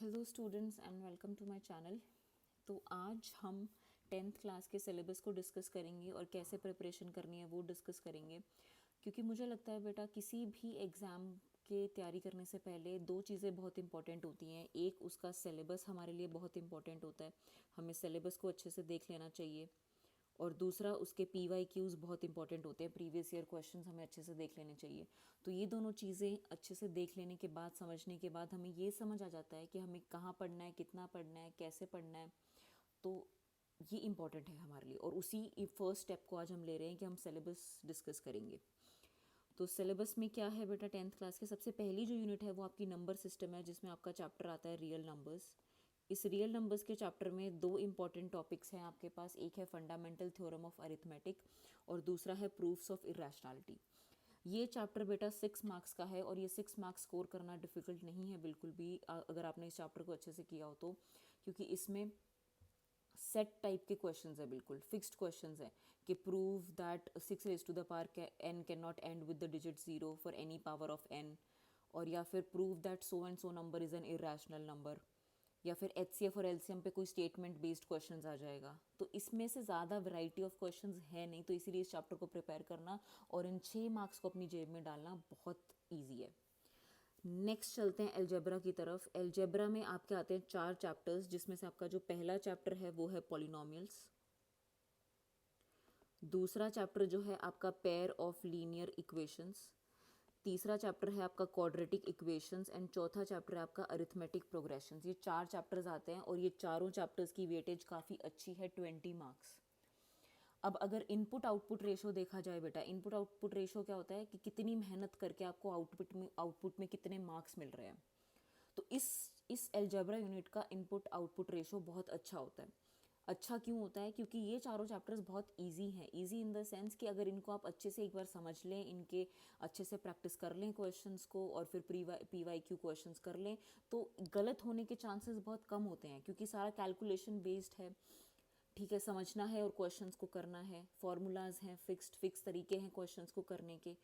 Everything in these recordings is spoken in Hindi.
Hello students and welcome to my channel. तो आज हम टेंथ क्लास के सिलेबस को डिस्कस करेंगे और कैसे प्रिपरेशन करनी है वो डिस्कस करेंगे, क्योंकि मुझे लगता है बेटा किसी भी एग्ज़ाम के तैयारी करने से पहले दो चीज़ें बहुत इंपॉर्टेंट होती हैं। एक, उसका सिलेबस हमारे लिए बहुत इंपॉर्टेंट होता है, हमें सिलेबस को अच्छे से देख लेना चाहिए। और दूसरा, उसके PYQs बहुत इंपॉर्टेंट होते हैं, प्रीवियस ईयर क्वेश्चंस हमें अच्छे से देख लेने चाहिए। तो ये दोनों चीज़ें अच्छे से देख लेने के बाद, समझने के बाद हमें ये समझ आ जाता है कि हमें कहाँ पढ़ना है, कितना पढ़ना है, कैसे पढ़ना है। तो ये इम्पॉर्टेंट है हमारे लिए, और उसी फर्स्ट स्टेप को आज हम ले रहे हैं कि हम सिलेबस डिस्कस करेंगे। तो सिलेबस में क्या है बेटा, टेंथ क्लास के सबसे पहली जो यूनिट है वो आपकी नंबर सिस्टम है, जिसमें आपका चैप्टर आता है रियल नंबर्स। इस रियल नंबर्स के चैप्टर में दो इंपॉर्टेंट टॉपिक्स हैं आपके पास। एक है फंडामेंटल थ्योरम ऑफ अरिथमेटिक और दूसरा है प्रूफ्स ऑफ इरेशनैलिटी। ये चैप्टर बेटा 6 मार्क्स का है, और ये 6 मार्क्स स्कोर करना डिफ़िकल्ट नहीं है बिल्कुल भी, अगर आपने इस चैप्टर को अच्छे से किया हो तो। क्योंकि इसमें सेट टाइप के क्वेश्चंस है, बिल्कुल फिक्स्ड क्वेश्चंस है कि prove that 6 raised to the power n can not and with the digit 0 for any power of n, और या फिर prove that so and so number is an irrational number, या फिर HCF और LCM पे कोई स्टेटमेंट बेस्ड क्वेश्चंस आ जाएगा। तो इसमें से ज़्यादा वैरायटी ऑफ क्वेश्चंस है नहीं, तो इसीलिए इस चैप्टर को प्रिपेयर करना और इन 6 मार्क्स को अपनी जेब में डालना बहुत ईजी है। नेक्स्ट चलते हैं एलजेब्रा की तरफ। एलजेब्रा में आपके आते हैं 4 चैप्टर्स, जिसमें से आपका जो पहला चैप्टर है वो है पॉलिनोमियल्स। दूसरा चैप्टर जो है आपका पेयर ऑफ लीनियर इक्वेशंस। तीसरा चैप्टर है आपका क्वाड्रेटिक इक्वेशंस एंड चौथा चैप्टर है आपका अरिथमेटिक प्रोग्रेशंस। ये 4 चैप्टर्स आते हैं, और ये चारों चैप्टर्स की वेटेज काफ़ी अच्छी है, 20 मार्क्स। अब अगर इनपुट आउटपुट रेशो देखा जाए बेटा, इनपुट आउटपुट रेशो क्या होता है कि कितनी मेहनत करके आपको आउटपुट में कितने मार्क्स मिल रहे हैं। तो इस एल्जेब्रा यूनिट का इनपुट आउटपुट रेशो बहुत अच्छा होता है। अच्छा क्यों होता है? क्योंकि ये चारों चैप्टर्स बहुत इजी हैं। इजी इन द सेंस कि अगर इनको आप अच्छे से एक बार समझ लें, इनके अच्छे से प्रैक्टिस कर लें क्वेश्चंस को, और फिर PYQ क्वेश्चंस कर लें, तो गलत होने के चांसेस बहुत कम होते हैं, क्योंकि सारा कैलकुलेशन बेस्ड है। ठीक है, समझना है और क्वेश्चंस को करना है, फॉर्मूलाज हैं, फिक्स तरीके हैं क्वेश्चंस को करने के।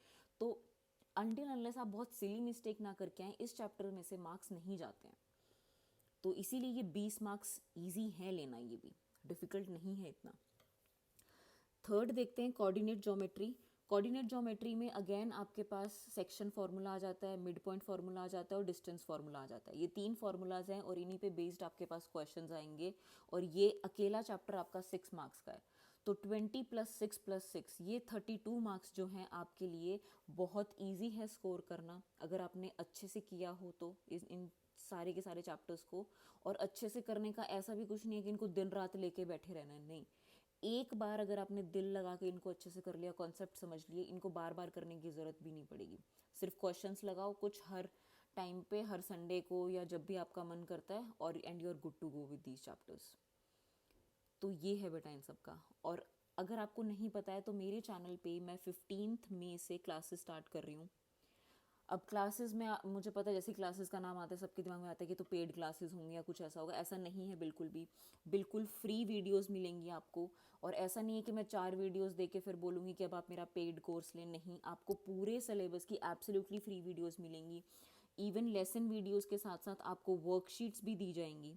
तो अनटिल अनलेस आप बहुत सिली मिस्टेक ना करके आए, इस चैप्टर में से मार्क्स नहीं जाते हैं। तो इसीलिए ये 20 मार्क्स ईजी है लेना, ये भी डिफ़िकल्ट नहीं है इतना। थर्ड देखते हैं कोऑर्डिनेट ज्योमेट्री। कोऑर्डिनेट ज्योमेट्री में अगेन आपके पास सेक्शन फार्मूला आ जाता है, मिड पॉइंट फार्मूला आ जाता है और डिस्टेंस फार्मूला आ जाता है। ये 3 फार्मूलाज हैं, और इन्हीं पे बेस्ड आपके पास क्वेश्चंस आएंगे, और ये अकेला चैप्टर आपका 6 मार्क्स का है। तो 20 + 6 + 6 ये 32 मार्क्स जो हैं आपके लिए बहुत ईजी है स्कोर करना, अगर आपने अच्छे से किया हो तो इन सारे के सारे चैप्टर्स को। और अच्छे से करने का ऐसा भी कुछ नहीं है कि इनको दिन रात लेके बैठे रहना है, नहीं। एक बार अगर आपने दिल लगा के इनको अच्छे से कर लिया, कॉन्सेप्ट समझ लिए, इनको बार बार करने की ज़रूरत भी नहीं पड़ेगी। सिर्फ क्वेश्चंस लगाओ कुछ हर टाइम पे, हर संडे को, या जब भी आपका मन करता है, और and you are good to go with these chapters. तो ये है बेटा इन सब का। और अगर आपको नहीं पता है तो मेरे चैनल पे मैं 15 मई से क्लासेस स्टार्ट कर रही हूँ। अब क्लासेस में मुझे पता है, जैसे क्लासेस का नाम आता है सबके दिमाग में आता है कि तो पेड क्लासेस होंगी या कुछ ऐसा होगा। ऐसा नहीं है बिल्कुल भी। बिल्कुल फ्री वीडियोस मिलेंगी आपको, और ऐसा नहीं है कि मैं 4 वीडियोस दे के फिर बोलूँगी कि अब आप मेरा पेड कोर्स लें। नहीं, आपको पूरे सिलेबस की एब्सोल्युटली फ्री वीडियोस मिलेंगी। इवन लेसन वीडियोस के साथ साथ आपको वर्कशीट्स भी दी जाएंगी,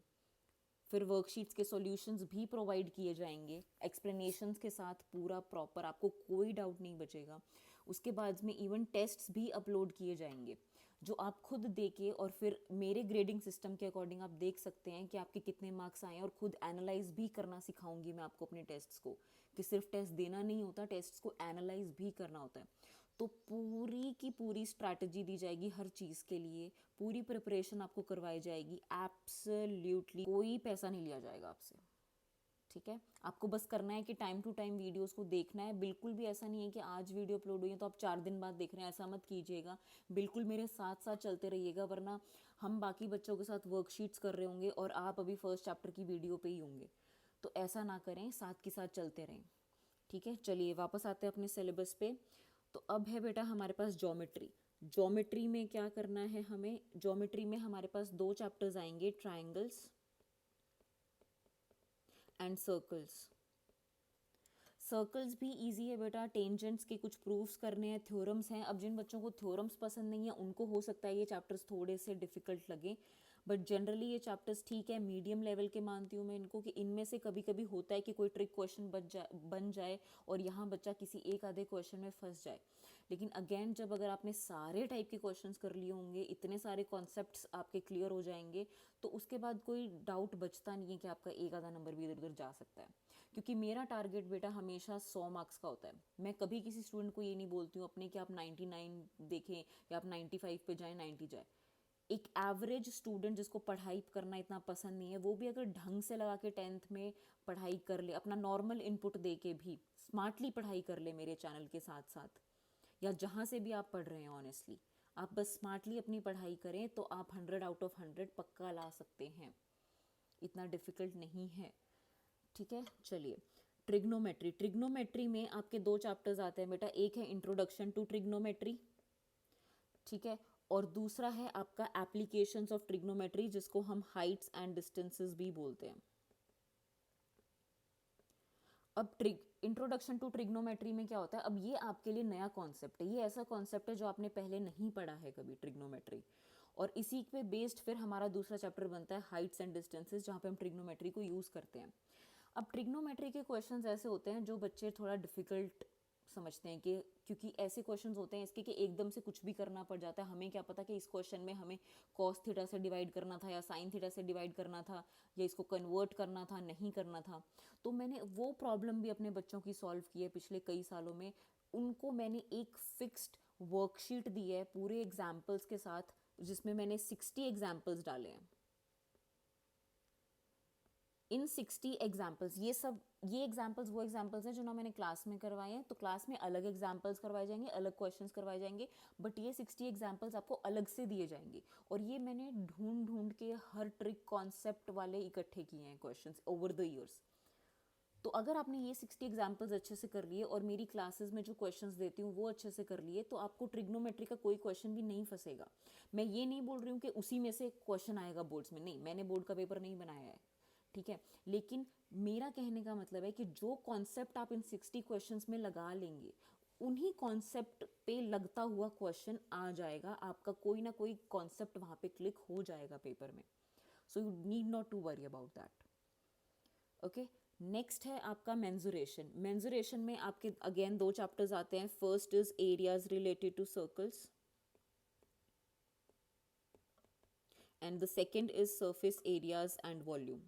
फिर वर्कशीट्स के सॉल्यूशंस भी प्रोवाइड किए जाएंगे, एक्सप्लेनेशंस के साथ पूरा प्रॉपर, आपको कोई डाउट नहीं बचेगा। उसके बाद में इवन टेस्ट्स भी अपलोड किए जाएंगे, जो आप खुद देके, और फिर मेरे ग्रेडिंग सिस्टम के अकॉर्डिंग आप देख सकते हैं कि आपके कितने मार्क्स आए हैं, और खुद एनालाइज भी करना सिखाऊंगी मैं आपको अपने टेस्ट्स को, कि सिर्फ टेस्ट देना नहीं होता, टेस्ट्स को एनालाइज भी करना होता है। तो पूरी की पूरी स्ट्रैटेजी दी जाएगी हर चीज़ के लिए, पूरी प्रिपरेशन आपको करवाई जाएगी। एब्सोल्युटली कोई पैसा नहीं लिया जाएगा आपसे। ठीक है, आपको बस करना है कि टाइम टू टाइम वीडियोस को देखना है। बिल्कुल भी ऐसा नहीं है कि आज वीडियो अपलोड हुई है तो आप 4 दिन बाद देख रहे हैं, ऐसा मत कीजिएगा। बिल्कुल मेरे साथ साथ चलते रहिएगा, वरना हम बाकी बच्चों के साथ वर्कशीट्स कर रहे होंगे और आप अभी फर्स्ट चैप्टर की वीडियो पे ही होंगे। तो ऐसा ना करें, साथ के साथ चलते रहें। ठीक है, चलिए वापस आते हैं अपने सिलेबस पे। तो अब है बेटा हमारे पास ज्योमेट्री। ज्योमेट्री में क्या करना है हमें? ज्योमेट्री में हमारे पास 2 चैप्टर्स आएंगे, ट्राइंगल्स एंड सर्कल्स। सर्कल्स भी इजी है बेटा, टेंजेंट्स के कुछ प्रूफ्स करने हैं, थ्योरम्स हैं। अब जिन बच्चों को थ्योरम्स पसंद नहीं है उनको हो सकता है ये चैप्टर्स थोड़े से डिफिकल्ट लगे, बट जनरली ये चैप्टर्स ठीक है, मीडियम लेवल के मानती हूँ मैं इनको, कि इनमें से कभी कभी होता है कि कोई ट्रिक क्वेश्चन बन जाए और यहाँ बच्चा किसी एक आधे क्वेश्चन में फंस जाए। लेकिन अगेन जब अगर आपने सारे टाइप के क्वेश्चंस कर लिए होंगे, इतने सारे कॉन्सेप्ट्स आपके क्लियर हो जाएंगे, तो उसके बाद कोई डाउट बचता नहीं है कि आपका एक आधा नंबर भी इधर उधर जा सकता है। क्योंकि मेरा टारगेट बेटा हमेशा 100 मार्क्स का होता है। मैं कभी किसी स्टूडेंट को ये नहीं बोलती हूँ अपने कि आप 99 देखें या आप 95 पे जाएं, 90 जाए। एक एवरेज स्टूडेंट जिसको पढ़ाई करना इतना पसंद नहीं है, वो भी अगर ढंग से लगा के 10th में पढ़ाई कर ले, अपना नॉर्मल इनपुट दे के भी स्मार्टली पढ़ाई कर ले मेरे चैनल के साथ साथ, या जहाँ से भी आप पढ़ रहे हैं, ऑनेस्टली आप बस स्मार्टली अपनी पढ़ाई करें तो आप 100 आउट ऑफ 100 पक्का ला सकते हैं। इतना डिफिकल्ट नहीं है, ठीक है। चलिए, ट्रिग्नोमेट्री। ट्रिग्नोमेट्री में आपके दो चैप्टर्स आते हैं बेटा, एक है इंट्रोडक्शन टू ट्रिग्नोमेट्री, ठीक है, और दूसरा है आपका एप्लीकेशंस ऑफ ट्रिग्नोमेट्री, जिसको हम हाइट्स एंड डिस्टेंसेस भी बोलते हैं। अब इंट्रोडक्शन टू ट्रिग्नोमेट्री में क्या होता है, अब ये आपके लिए नया कॉन्सेप्ट है, ये ऐसा कॉन्सेप्ट है जो आपने पहले नहीं पढ़ा है कभी, ट्रिग्नोमेट्री, और इसी पे बेस्ड फिर हमारा दूसरा चैप्टर बनता है हाइट्स एंड डिस्टेंसेस, जहाँ पे हम ट्रिग्नोमेट्री को यूज़ करते हैं। अब ट्रिग्नोमेट्री के क्वेश्चंस ऐसे होते हैं जो बच्चे थोड़ा डिफिकल्ट समझते हैं, कि क्योंकि ऐसे क्वेश्चंस होते हैं इसके कि एकदम से कुछ भी करना पड़ जाता है। हमें क्या पता कि इस क्वेश्चन में हमें कॉस थीटा से डिवाइड करना था या साइन थीटा से डिवाइड करना था, या इसको कन्वर्ट करना था, नहीं करना था। तो मैंने वो प्रॉब्लम भी अपने बच्चों की सॉल्व की है पिछले कई सालों में। उनको मैंने एक फिक्स्ड वर्कशीट दी है पूरे एग्जाम्पल्स के साथ, जिसमें मैंने 60 एग्जाम्पल्स डाले हैं। इन 60 एग्जाम्पल्स, ये एग्जाम्पल्स वो एग्जाम्पल्स हैं जो ना मैंने क्लास में करवाए हैं, तो क्लास में अलग एग्जाम्पल्स करवाए जाएंगे, अलग क्वेश्चंस करवाए जाएंगे, बट ये 60 एग्जाम्पल्स आपको अलग से दिए जाएंगे, और ये मैंने ढूंढ ढूंढ के हर ट्रिक कॉन्सेप्ट वाले इकट्ठे किए हैं क्वेश्चंस ओवर द ईयर्स। तो अगर आपने ये 60 एग्जाम्पल्स अच्छे से कर लिए और मेरी क्लासेस में जो क्वेश्चंस देती हूँ वो अच्छे से कर लिए, तो आपको ट्रिग्नोमेट्री का कोई क्वेश्चन भी नहीं फंसेगा। मैं ये नहीं बोल रही हूँ कि उसी में से क्वेश्चन आएगा बोर्ड्स में, नहीं, मैंने बोर्ड का पेपर नहीं बनाया है, ठीक है, लेकिन मेरा कहने का मतलब है कि जो कॉन्सेप्ट आप इन 60 क्वेश्चंस में लगा लेंगे, उन्हीं कॉन्सेप्ट पे लगता हुआ क्वेश्चन आ जाएगा, आपका कोई ना कोई कॉन्सेप्ट वहाँ पे क्लिक हो जाएगा पेपर में। So you need not to worry about that. Okay, next है आपका मेंजुरेशन। मेंजुरेशन में आपके अगेन दो चैप्टर्स आते हैं। First is areas related to circles and the second is surface areas and volume.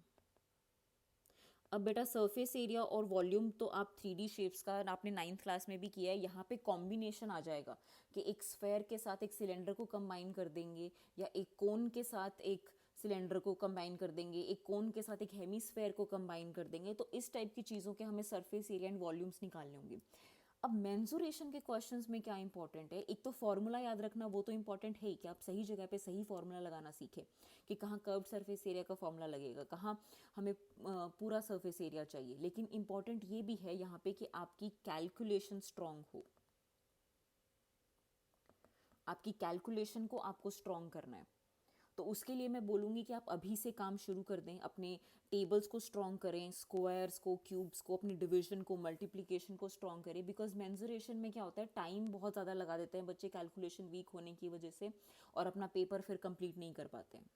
अब बेटा सरफेस एरिया और वॉल्यूम तो आप 3D शेप्स का आपने 9th क्लास में भी किया है, यहाँ पे कॉम्बिनेशन आ जाएगा कि एक स्फेयर के साथ एक सिलेंडर को कंबाइन कर देंगे, या एक कोन के साथ एक सिलेंडर को कंबाइन कर देंगे, एक कोन के साथ एक हेमीस्फेयर को कंबाइन कर देंगे। तो इस टाइप की चीज़ों के हमें सरफेस एरिया एंड वॉल्यूम्स निकालने होंगे। अब मेंसुरेशन के क्वेश्चंस में क्या इंपॉर्टेंट है, एक तो फॉर्मूला याद रखना, वो तो इंपॉर्टेंट है ही कि आप सही जगह पे सही फॉर्मूला लगाना सीखें, कि कहाँ कर्व्ड सरफेस एरिया का फॉर्मूला लगेगा, कहाँ हमें पूरा सरफेस एरिया चाहिए। लेकिन इंपॉर्टेंट ये भी है यहाँ पे कि आपकी कैलकुलेशन स्ट्रांग हो, आपकी कैलकुलेशन को आपको स्ट्रांग करना है। तो उसके लिए मैं बोलूँगी कि आप अभी से काम शुरू कर दें, अपने टेबल्स को स्ट्रॉन्ग करें, स्क्वायर्स को, क्यूब्स को, अपनी डिवीजन को, मल्टीप्लिकेशन को स्ट्रॉन्ग करें। बिकॉज मेंसुरेशन में क्या होता है, टाइम बहुत ज़्यादा लगा देते हैं बच्चे कैलकुलेशन वीक होने की वजह से, और अपना पेपर फिर कंप्लीट नहीं कर पाते हैं।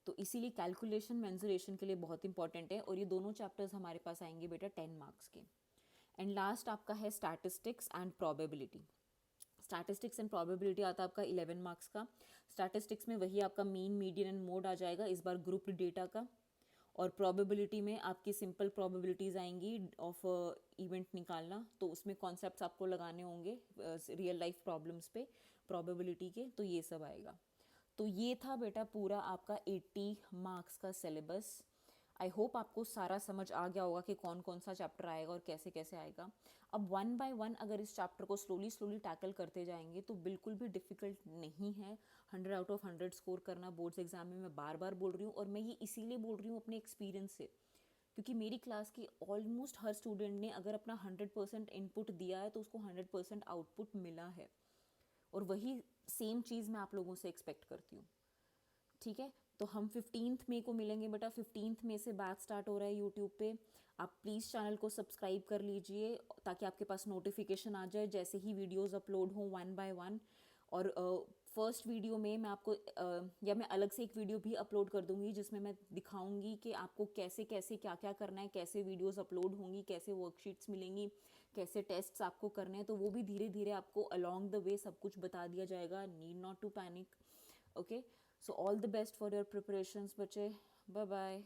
तो इसीलिए कैलकुलेशन मेंसुरेशन के लिए बहुत इंपॉर्टेंट है, और ये दोनों चैप्टर्स हमारे पास आएंगे बेटा 10 मार्क्स के। एंड लास्ट आपका है statistics and probability. Statistics and probability आता है आपका 11 मार्क्स का। स्टैटिस्टिक्स में वही आपका मीन, मीडियन एंड मोड आ जाएगा, इस बार ग्रुप डेटा का। और प्रोबेबिलिटी में आपकी सिंपल प्रोबेबिलिटीज़ आएंगी ऑफ इवेंट निकालना, तो उसमें कॉन्सेप्ट्स आपको लगाने होंगे रियल लाइफ प्रॉब्लम्स पे प्रोबेबिलिटी के, तो ये सब आएगा। तो ये था बेटा पूरा आपका 80 मार्क्स का सिलेबस। आई होप आपको सारा समझ आ गया होगा कि कौन कौन सा चैप्टर आएगा और कैसे कैसे आएगा। अब 1 बाय 1 अगर इस चैप्टर को स्लोली स्लोली टैकल करते जाएंगे तो बिल्कुल भी डिफ़िकल्ट नहीं है 100 आउट ऑफ 100 स्कोर करना बोर्ड्स एग्जाम में। मैं बार बार बोल रही हूँ, और मैं ये इसीलिए बोल रही हूँ अपने एक्सपीरियंस से, क्योंकि मेरी क्लास की ऑलमोस्ट हर स्टूडेंट ने अगर अपना 100% इनपुट दिया है तो उसको 100% आउटपुट मिला है, और वही सेम चीज़ मैं आप लोगों से एक्सपेक्ट करती हूँ, ठीक है। तो हम 15th मई को मिलेंगे बेटा। 15th मई से बैच स्टार्ट हो रहा है यूट्यूब पे। आप प्लीज़ चैनल को सब्सक्राइब कर लीजिए ताकि आपके पास नोटिफिकेशन आ जाए जैसे ही वीडियोस अपलोड हों वन बाय वन। और फर्स्ट वीडियो में मैं आपको या मैं अलग से एक वीडियो भी अपलोड कर दूंगी जिसमें मैं दिखाऊंगी कि आपको कैसे कैसे क्या क्या करना है, कैसे वीडियोस अपलोड होंगी, कैसे वर्कशीट्स मिलेंगी, कैसे टेस्ट्स आपको करने हैं। तो वो भी धीरे धीरे आपको अलोंग द वे सब कुछ बता दिया जाएगा। Need not to panic. Okay, so all the best for your preparations बच्चे। Bye bye.